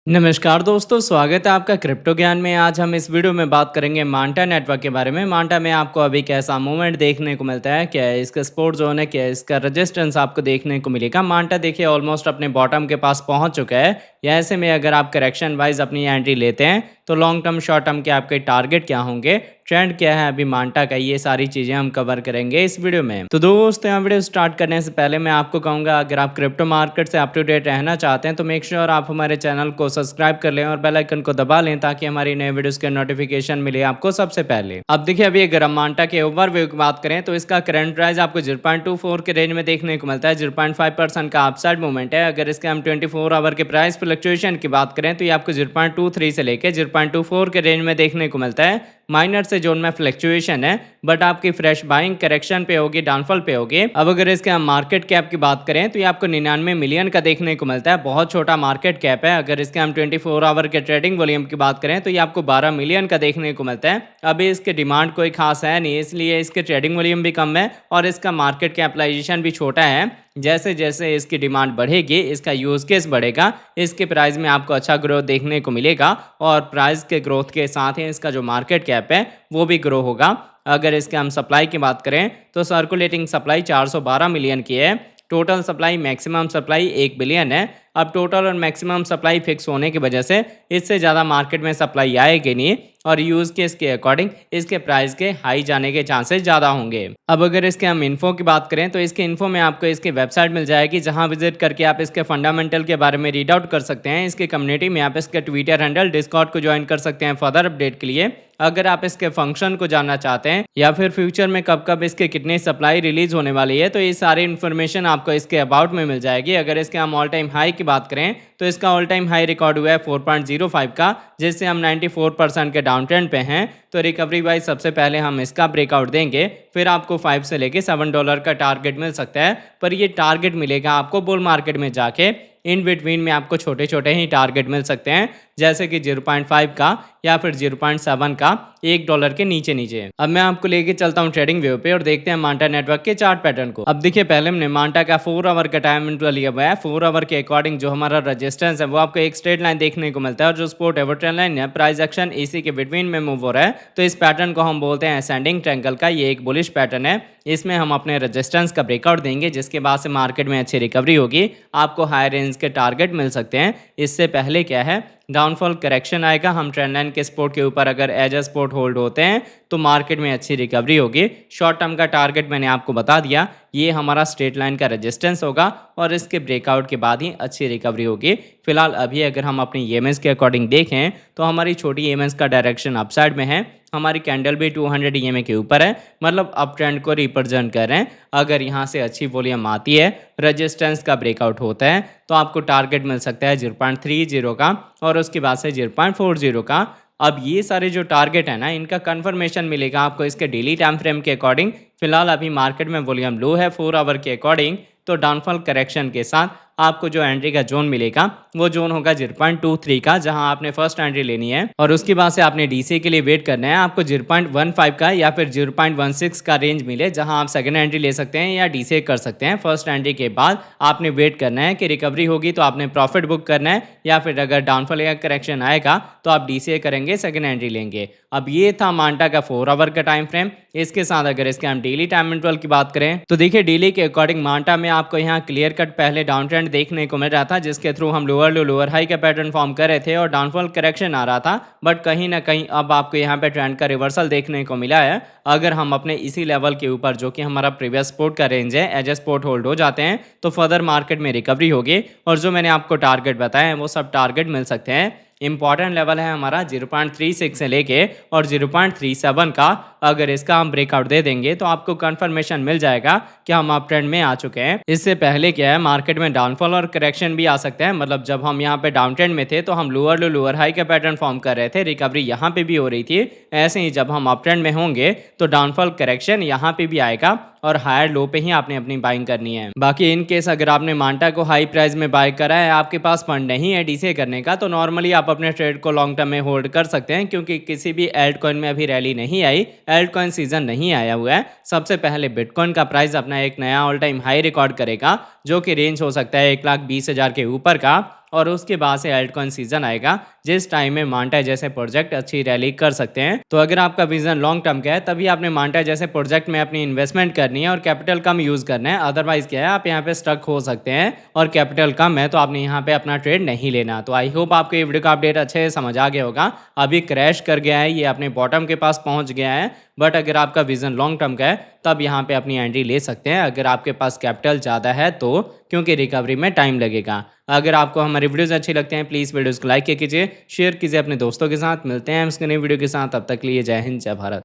नमस्कार दोस्तों, स्वागत है आपका क्रिप्टो ज्ञान में। आज हम इस वीडियो में बात करेंगे मांटा नेटवर्क के बारे में। मांटा में आपको अभी कैसा मूवमेंट देखने को मिलता है, क्या है इसका सपोर्ट जोन है, क्या है इसका रेजिस्टेंस आपको देखने को मिलेगा। मांटा देखिए ऑलमोस्ट अपने बॉटम के पास पहुंच चुका है। या ऐसे में अगर आप करेक्शन वाइज अपनी एंट्री लेते हैं तो लॉन्ग टर्म शॉर्ट टर्म के आपके टारगेट क्या होंगे, ट्रेंड क्या है अभी मांटा का, ये सारी चीज़ें हम कवर करेंगे इस वीडियो में। तो दोस्तों, यहाँ वीडियो स्टार्ट करने से पहले मैं आपको कहूँगा, अगर आप क्रिप्टो मार्केट से अप टू डेट रहना चाहते हैं तो मेक श्योर आप हमारे चैनल को सब्सक्राइब कर लें और बेल आइकन को दबा लें ताकि हमारी नए वीडियोस के नोटिफिकेशन मिले आपको सबसे पहले। अब देखिए, अभी अगर हम मांटा के ओवरव्यू की बात करें तो इसका करंट प्राइस आपको 0.24 के रेंज में देखने को मिलता है। 0.5% का अपसाइड मूवमेंट है। अगर इसके हम 24 आवर के प्राइस फ्लक्चुएशन की बात करें तो ये आपको 0.23 से लेकर 0.24 के रेंज में देखने को मिलता है। माइनर से जोन में फ्लक्चुएशन है, बट आपकी फ्रेश बाइंग करेक्शन पे होगी, डाउनफॉल पे होगी। अब अगर इसके हम मार्केट कैप की बात करें तो ये आपको 99 मिलियन का देखने को मिलता है। बहुत छोटा मार्केट कैप है। अगर इसके हम 24 आवर के ट्रेडिंग वॉल्यूम की बात करें तो ये आपको 12 मिलियन का देखने को मिलता है। अभी इसके डिमांड कोई खास है नहीं, इसलिए इसके ट्रेडिंग वॉल्यूम भी कम है और इसका मार्केट कैपिटलाइजेशन भी छोटा है। जैसे जैसे इसकी डिमांड बढ़ेगी, इसका यूज केस बढ़ेगा, इसके प्राइस में आपको अच्छा ग्रोथ देखने को मिलेगा और प्राइस के ग्रोथ के साथ ही इसका जो मार्केट कैप है वो भी ग्रो होगा। अगर इसके हम सप्लाई की बात करें तो सर्कुलेटिंग सप्लाई 412 मिलियन की है। Total supply, maximum supply 1 billion है। अब टोटल और मैक्सिमम सप्लाई फिक्स होने की वजह से इससे ज़्यादा मार्केट में सप्लाई आएगी नहीं और यूज़ केस के अकॉर्डिंग इसके प्राइस के हाई जाने के चांसेस ज़्यादा होंगे। अब अगर इसके हम इन्फो की बात करें तो इसके इन्फो में आपको इसकी वेबसाइट मिल जाएगी, जहां विजिट करके आप इसके फंडामेंटल के बारे में रीड आउट कर सकते हैं। इसके कम्युनिटी में आप इसके ट्विटर हैंडल, डिस्कॉर्ड को ज्वाइन कर सकते हैं फर्दर अपडेट के लिए। अगर आप इसके फंक्शन को जानना चाहते हैं या फिर फ्यूचर में कब कब इसके कितनी सप्लाई रिलीज होने वाली है तो ये सारी इन्फॉर्मेशन आपको इसके अबाउट में मिल जाएगी। अगर इसके हम ऑल टाइम हाई की बात करें तो इसका ऑल टाइम हाई रिकॉर्ड हुआ है 4.05 का, जिससे हम 94% के डाउन ट्रेंड पे हैं। तो रिकवरी वाइज सबसे पहले हम इसका ब्रेकआउट देंगे, फिर आपको 5 से लेके $7 का टारगेट मिल सकता है। पर ये टारगेट मिलेगा आपको बुल मार्केट में जाके। इन बिटवीन में आपको छोटे छोटे ही टारगेट मिल सकते हैं, जैसे कि 0.5 का या फिर 0.7 का, $1 के नीचे नीचे। अब मैं आपको लेके चलता हूँ ट्रेडिंग व्यू पे और देखते हैं मांटा नेटवर्क के चार्ट पैटर्न को। अब देखिए, पहले हमने मांटा का 4 आवर का टाइम इंटरवल लिया हुआ है। 4 आवर के अकॉर्डिंग जो हमारा रेजिस्टेंस है वो आपको एक स्ट्रेट लाइन देखने को मिलता है और जो सपोर्ट है वो ट्रेंड लाइन है। प्राइस एक्शन इसी के बिटवीन में मूव हो रहा है, तो इस पैटर्न को हम बोलते हैं असेंडिंग ट्रायंगल का। ये एक बुलिश पैटर्न है। इसमें हम अपने रेजिस्टेंस का ब्रेकआउट देंगे, जिसके बाद से मार्केट में अच्छी रिकवरी होगी, आपको हाई रेंज के टारगेट मिल सकते हैं। इससे पहले क्या है, डाउनफॉल करेक्शन आएगा। हम ट्रेंड लाइन के सपोर्ट के ऊपर अगर एज अ सपोर्ट होल्ड होते हैं तो मार्केट में अच्छी रिकवरी होगी। शॉर्ट टर्म का टारगेट मैंने आपको बता दिया, ये हमारा स्ट्रेट लाइन का रेजिस्टेंस होगा और इसके ब्रेकआउट के बाद ही अच्छी रिकवरी होगी। फिलहाल अभी अगर हम अपनी ईएमएस के अकॉर्डिंग देखें तो हमारी छोटी ईएमएस का डायरेक्शन अपसाइड में है। हमारी कैंडल भी 200 ईएमए के ऊपर है, मतलब अप ट्रेंड को रिप्रेजेंट कर रहे हैं। अगर यहाँ से अच्छी वॉल्यूम आती है, रेजिस्टेंस का ब्रेकआउट होता है, तो आपको टारगेट मिल सकता है 0.30 का और उसके बाद से 0.40 का। अब ये सारे जो टारगेट है ना, इनका कंफर्मेशन मिलेगा आपको इसके डेली टाइम फ्रेम के अकॉर्डिंग। फिलहाल अभी मार्केट में वॉल्यूम लो है 4 आवर के अकॉर्डिंग, तो डाउनफॉल करेक्शन के साथ आपको जो एंट्री का जोन मिलेगा वो जोन होगा 0.23 का, जहां आपने फर्स्ट एंट्री लेनी है और उसके बाद से आपने डीसी के लिए वेट करना है। आपको 0.15 का या फिर 0.16 का रेंज मिले, जहां आप सेकंड एंट्री ले सकते हैं या डीसी कर सकते हैं। फर्स्ट एंट्री के बाद आपने वेट करना है कि रिकवरी होगी तो आपने प्रॉफिट बुक करना है, या फिर अगर डाउनफॉल या करेक्शन आएगा तो आप डीसी करेंगे, सेकंड एंट्री लेंगे। अब ये था मांटा का 4 आवर का टाइम फ्रेम। इसके साथ अगर इसके हम डेली टाइम इंटरवल की बात करें तो देखिए, डेली के अकॉर्डिंग मांटा में आपको यहाँ क्लियर कट पहले डाउन ट्रेंड देखने को मिल रहा था, जिसके थ्रू हम लोअर लो लोअर हाई का पैटर्न फॉर्म कर रहे थे और डाउनफॉल करेक्शन आ रहा था। बट कहीं ना कहीं अब आपको यहाँ पे ट्रेंड का रिवर्सल देखने को मिला है। अगर हम अपने इसी लेवल के ऊपर, जो कि हमारा प्रीवियस सपोर्ट का रेंज है, एज ए सपोर्ट होल्ड हो जाते हैं तो फर्दर मार्केट में रिकवरी होगी और जो मैंने आपको टारगेट बताए हैं वो सब टारगेट मिल सकते हैं। इंपॉर्टेंट लेवल है हमारा 0.36 से लेके और 0.37 का। अगर इसका हम ब्रेकआउट दे देंगे तो आपको कंफर्मेशन मिल जाएगा कि हम अप ट्रेंड में आ चुके हैं। इससे पहले क्या है, मार्केट में डाउनफॉल और करेक्शन भी आ सकते हैं। मतलब जब हम यहाँ पे डाउन ट्रेंड में थे तो हम लोअर लो लोअर हाई का पैटर्न फॉर्म कर रहे थे, रिकवरी यहाँ पे भी हो रही थी। ऐसे ही जब हम अप ट्रेंड में होंगे तो डाउनफॉल करेक्शन यहाँ पे भी आएगा और हायर लो पे ही आपने अपनी बाइंग करनी है। बाकी इन केस अगर आपने मांटा को हाई प्राइस में बाय करा है, आपके पास फंड नहीं है डीसी करने का, तो नॉर्मली आप अपने ट्रेड को लॉन्ग टर्म में होल्ड कर सकते हैं, क्योंकि किसी भी एल्ट कॉइन में अभी रैली नहीं आई, एल्ट कॉइन सीजन नहीं आया हुआ है। सबसे पहले बिटकॉइन का प्राइस अपना एक नया ऑल टाइम हाई रिकॉर्ड करेगा, जो कि रेंज हो सकता है 1,20,000 के ऊपर का। और उसके बाद से अल्टकॉइन सीजन आएगा जिस टाइम में मांटा जैसे प्रोजेक्ट अच्छी रैली कर सकते हैं। तो अगर आपका विजन लॉन्ग टर्म का है तभी आपने मांटा जैसे प्रोजेक्ट में अपनी इन्वेस्टमेंट करनी है और कैपिटल कम यूज करना है। अदरवाइज क्या है, आप यहाँ पे स्टक हो सकते हैं और कैपिटल कम है तो आपने यहाँ पे अपना ट्रेड नहीं लेना। तो आई होप आपको ये वीडियो का अपडेट अच्छे से समझ आ गया होगा। अभी क्रैश कर गया है, ये अपने बॉटम के पास पहुंच गया है, बट अगर आपका विजन लॉन्ग टर्म का है तब यहाँ पे अपनी एंट्री ले सकते हैं अगर आपके पास कैपिटल ज़्यादा है तो, क्योंकि रिकवरी में टाइम लगेगा। अगर आपको हमारे वीडियोस अच्छे लगते हैं प्लीज़ वीडियोस को लाइक कीजिए, शेयर कीजिए अपने दोस्तों के साथ। मिलते हैं हम इसके नई वीडियो के साथ, तब तक के लिए जय हिंद जय भारत।